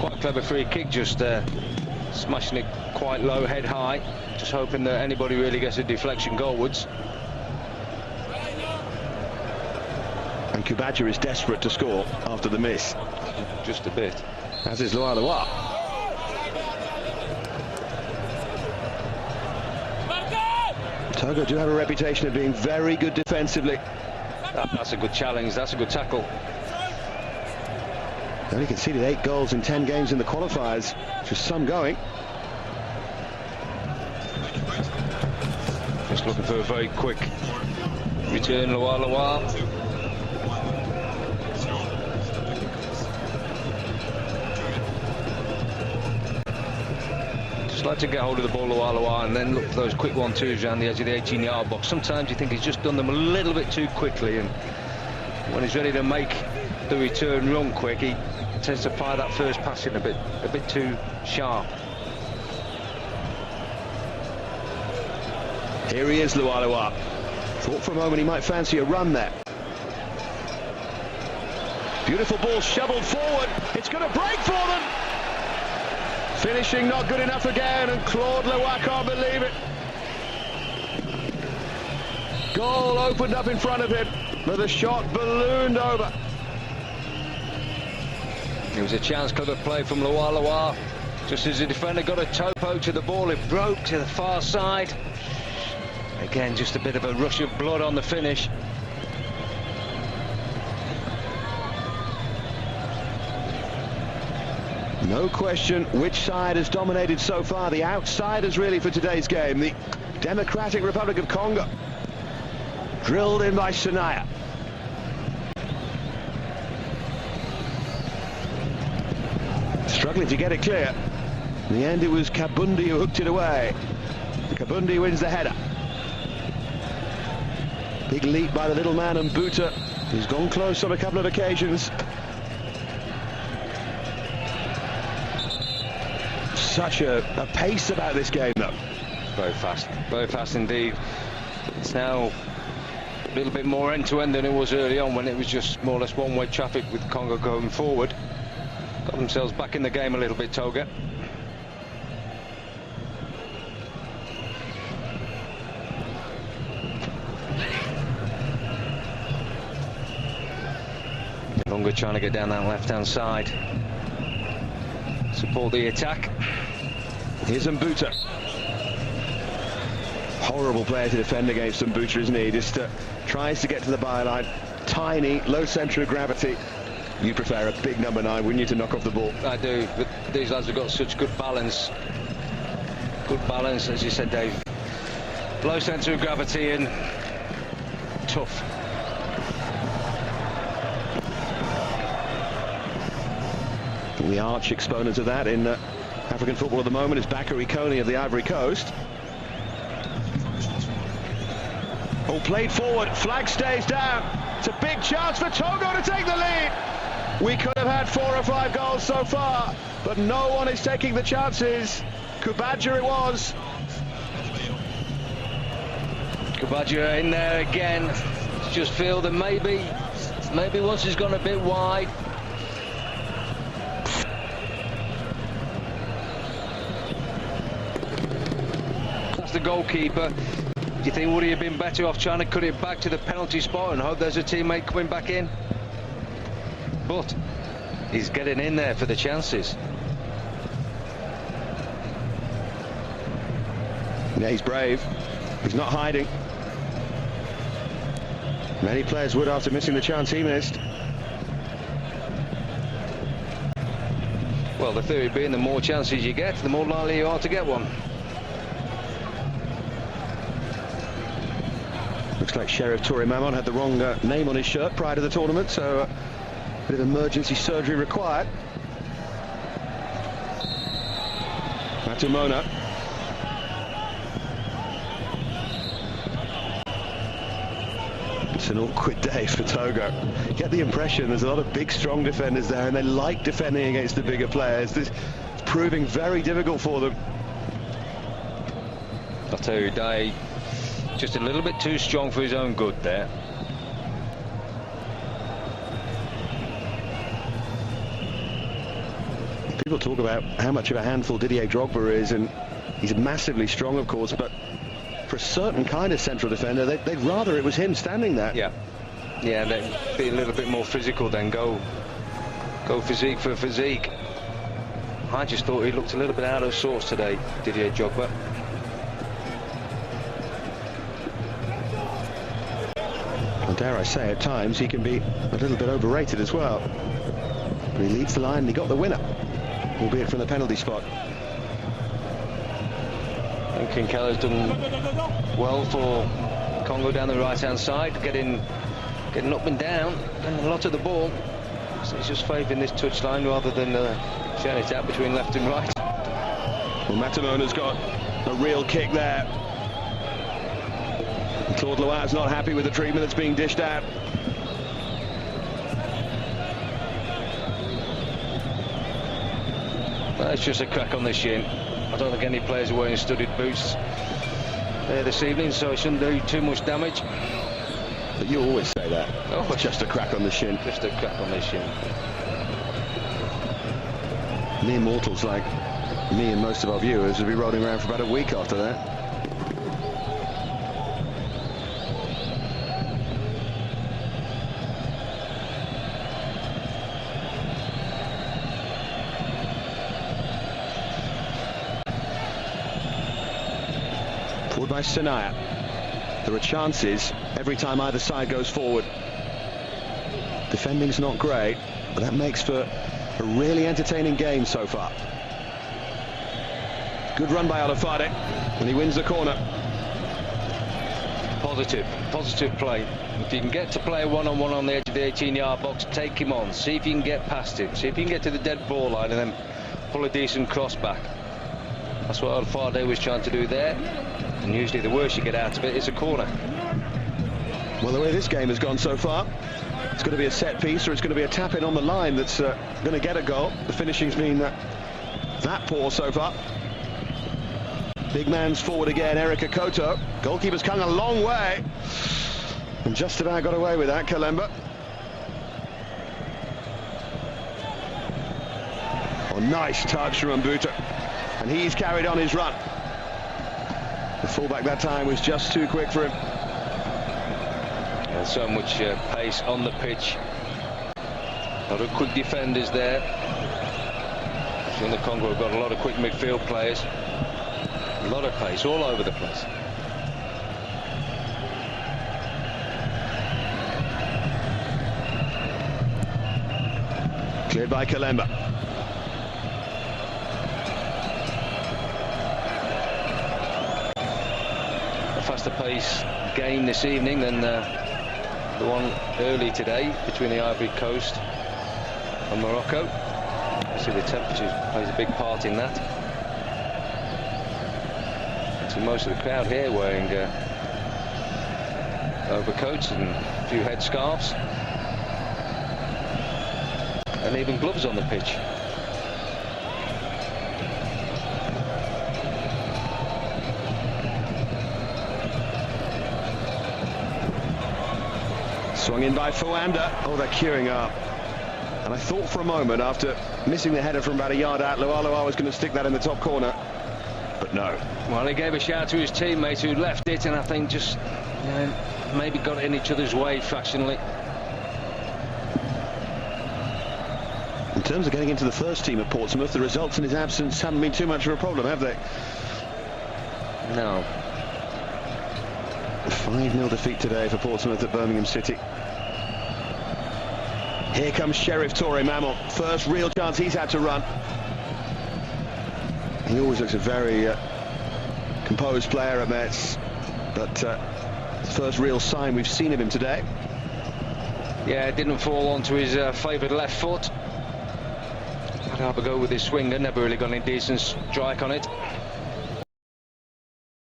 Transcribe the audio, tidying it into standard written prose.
Quite clever free kick, just smashing it quite low, head high, just hoping that anybody really gets a deflection goalwards. And Kubaja is desperate to score after the miss. Just a bit. As is Lualua. Togo do have a reputation of being very good defensively. That's a good challenge, that's a good tackle. They only conceded 8 goals in 10 games in the qualifiers, which is some going. Just looking for a very quick return, Lualua. Just like to get hold of the ball, Lualua, and then look for those quick 1-2s around the edge of the 18-yard box. Sometimes you think he's just done them a little bit too quickly, and when he's ready to make the return run quick, he tends to fire that first pass in a bit too sharp. Here he is, Lualua. Thought for a moment he might fancy a run there. Beautiful ball shoveled forward. It's going to break for them. Finishing not good enough again, and Claude Leroy can't believe it. Goal opened up in front of him, but the shot ballooned over. It was a chance, clever play from Lualua. Just as the defender got a toe poke to the ball, it broke to the far side. Again, just a bit of a rush of blood on the finish. No question which side has dominated so far. The outsiders really for today's game. The Democratic Republic of Congo. Drilled in by Sanaya. Struggling to get it clear. In the end, it was Kabundi who hooked it away. Kabundi wins the header. Big leap by the little man, and Buta, who's gone close on a couple of occasions. Such a pace about this game, though. Very fast indeed. It's now a little bit more end-to-end than it was early on, when it was just more or less one-way traffic with Congo going forward. Got themselves back in the game a little bit, Togo. Longer trying to get down that left-hand side. Support the attack. Here's Mbuta. Horrible player to defend against Mbuta, isn't he? Just tries to get to the byline. Tiny, low centre of gravity. You prefer a big number 9, wouldn't you, to knock off the ball? I do, but these lads have got such good balance. Good balance, as you said, Dave. Low centre of gravity and tough. The arch exponent of that in African football at the moment is Bakary Kone of the Ivory Coast. All played forward, flag stays down. It's a big chance for Togo to take the lead. We could have had 4 or 5 goals so far, but no one is taking the chances. Kubaja it was. Kubaja in there again. Just feel that maybe once he's gone a bit wide. That's the goalkeeper. Do you think would he have been better off trying to cut it back to the penalty spot and hope there's a teammate coming back in? But he's getting in there for the chances. Yeah, he's brave. He's not hiding. Many players would after missing the chance he missed. Well, the theory being the more chances you get, the more likely you are to get one. Looks like Sheriff Toure Mamon had the wrong name on his shirt prior to the tournament, so a bit of emergency surgery required. Matumona. It's an awkward day for Togo. You get the impression there's a lot of big, strong defenders there, and they like defending against the bigger players. This is proving very difficult for them. I'll tell you, Day, just a little bit too strong for his own good there. People talk about how much of a handful Didier Drogba is, and he's massively strong, of course, but for a certain kind of central defender, they'd rather it was him standing there. Yeah, they'd be a little bit more physical then, go physique for physique. I just thought he looked a little bit out of sorts today, Didier Drogba. And dare I say, at times he can be a little bit overrated as well. But he leads the line and he got the winner, albeit from the penalty spot. And Kinkella's done well for Congo down the right-hand side, getting up and down, and a lot of the ball. So he's just favouring this touchline rather than sharing it out between left and right. Well, Matamona's got a real kick there. Claude Loise's not happy with the treatment that's being dished out. It's just a crack on the shin. I don't think any players are wearing studded boots there this evening, so it shouldn't do too much damage. But you always say that. Oh, it's just a crack on the shin. Just a crack on the shin. Mere mortals like me and most of our viewers will be rolling around for about a week after that. Forward by Sanaya. There are chances every time either side goes forward. Defending's not great, but that makes for a really entertaining game so far. Good run by Alafade, and he wins the corner. Positive play. If you can get to play one-on-one on the edge of the 18-yard box, take him on. See if you can get past him. See if you can get to the dead ball line and then pull a decent cross back. That's what Alafade was trying to do there. And usually the worst you get out of it is a corner. Well, the way this game has gone so far, it's going to be a set piece or it's going to be a tap-in on the line that's going to get a goal. The finishing's been that poor so far. Big man's forward again, Eric Akoto. Goalkeeper's come a long way and just about got away with that, Kalemba. Oh, nice touch from Mbuta, and he's carried on his run. The fullback that time was just too quick for him. And so much pace on the pitch. A lot of quick defenders there. In the Congo, we've got a lot of quick midfield players. A lot of pace all over the place. Cleared by Kalemba. A faster pace game this evening than the one early today between the Ivory Coast and Morocco. Obviously the temperature plays a big part in that. See most of the crowd here wearing overcoats and a few headscarves, and even gloves on the pitch. Swung in by Fouanda. Oh, they're queuing up. And I thought for a moment, after missing the header from about a yard out, Lualua was going to stick that in the top corner. But no. Well, he gave a shout to his teammates who left it, and I think just maybe got in each other's way fractionally. In terms of getting into the first team at Portsmouth, the results in his absence haven't been too much of a problem, have they? No. A 5-0 defeat today for Portsmouth at Birmingham City. Here comes Sheriff Torre Mamel. First real chance he's had to run. He always looks a very composed player at Metz, but first real sign we've seen of him today. Yeah, it didn't fall onto his favoured left foot. Had to have a go with his swinger, never really got any decent strike on it.